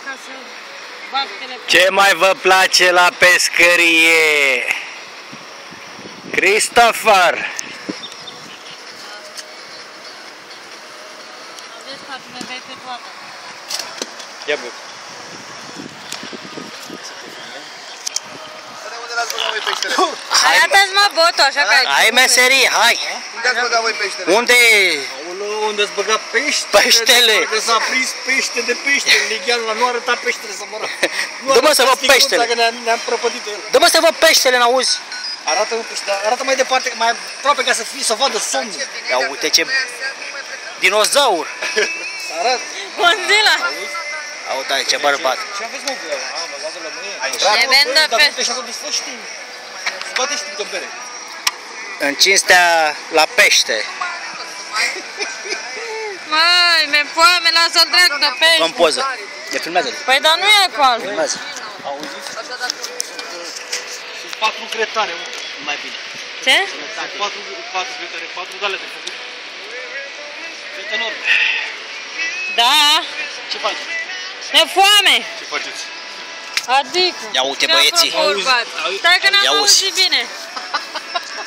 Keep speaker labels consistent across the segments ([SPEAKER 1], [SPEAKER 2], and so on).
[SPEAKER 1] ca să bag telefonul.
[SPEAKER 2] Ce mai vă place la pescărie? Christopher!
[SPEAKER 1] Aveți patru bebei pe toată.
[SPEAKER 2] Ia bă.
[SPEAKER 3] Unde l-ați băgat voi peștele?
[SPEAKER 1] Arată-ți mă botul, așa că...
[SPEAKER 2] Hai meserie, hai!
[SPEAKER 3] Unde ați băgat voi peștele?
[SPEAKER 2] Unde
[SPEAKER 4] Unde-ți băga pește?
[SPEAKER 2] Peștele?
[SPEAKER 4] Că s-a prins pește de pește. Ligheanul ăla nu arăta peștele să mă
[SPEAKER 2] Dă-mă să văd peștele.
[SPEAKER 4] Dacă ne-am prăpădit el.
[SPEAKER 2] Dă-mă să văd peștele, n-auzi?
[SPEAKER 4] Arată un pește, arată mai departe, mai aproape ca să vadă somnul.
[SPEAKER 2] Ia uite ce dinozaur!
[SPEAKER 4] Arată.
[SPEAKER 1] Godzilla!
[SPEAKER 2] Uite aici, ce bărbat.
[SPEAKER 4] Ce aveți mă cu ăla? Am băgat de lămâie.
[SPEAKER 1] Le vendă pe...
[SPEAKER 4] Dar pește acolo desfă știi. Scoate și tu bere.
[SPEAKER 2] În cinstea la pește.
[SPEAKER 1] Măi, mi-e foame, lasă-l drept de pește.
[SPEAKER 2] Fă-mi poză. E filmează-l.
[SPEAKER 1] Păi dar nu e acolo.
[SPEAKER 2] Filmează.
[SPEAKER 4] Auziți? Sunt 4 cretare, mă.
[SPEAKER 2] Mai bine.
[SPEAKER 1] Ce?
[SPEAKER 4] Sunt 4 cretare, 4 gale de făcut. Sunt enorm.
[SPEAKER 1] Da.
[SPEAKER 4] Ce faci?
[SPEAKER 1] Mi-e foame.
[SPEAKER 4] Ce faceți?
[SPEAKER 1] Adică.
[SPEAKER 2] Ia uite băieții.
[SPEAKER 1] Ce apropo, bărbați? Stai că
[SPEAKER 2] Ia
[SPEAKER 1] n-am
[SPEAKER 2] uzi.
[SPEAKER 1] auzit bine.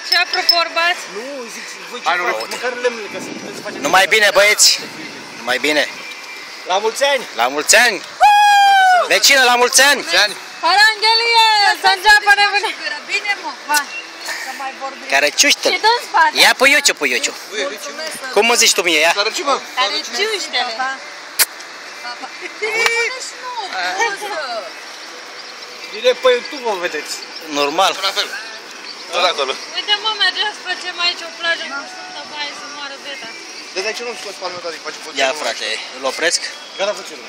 [SPEAKER 1] Ce apropo, bărbați?
[SPEAKER 4] Nu, zic, voi ce faceți? Măcar lemnele, ca să puteți face...
[SPEAKER 2] Numai bine, băieți. Numai bine.
[SPEAKER 4] La mulți ani!
[SPEAKER 2] La mulți ani. Vecină, la mulți ani.
[SPEAKER 1] Aranghelie, să înceapă nebunie. Bine, mă, vai. Să mai vorbim.
[SPEAKER 2] Care ciuște-l.
[SPEAKER 1] Și dă în spate.
[SPEAKER 2] Ia puiuciu, puiuciu. Cum mă zici tu mie, ia?
[SPEAKER 3] Sărăcimă!
[SPEAKER 1] Care ciuște-le.
[SPEAKER 4] Bine, pe YouTube vă vedeți.
[SPEAKER 2] Normal.
[SPEAKER 3] La fel. Tot acolo.
[SPEAKER 1] Uite, mă, mergem să facem aici o plajă cu sfântă baie să moară beta.
[SPEAKER 3] De ce nu scoți palmul ăsta de face fotel?
[SPEAKER 2] Ia, frate, îl opresc.
[SPEAKER 4] Gata, făceți.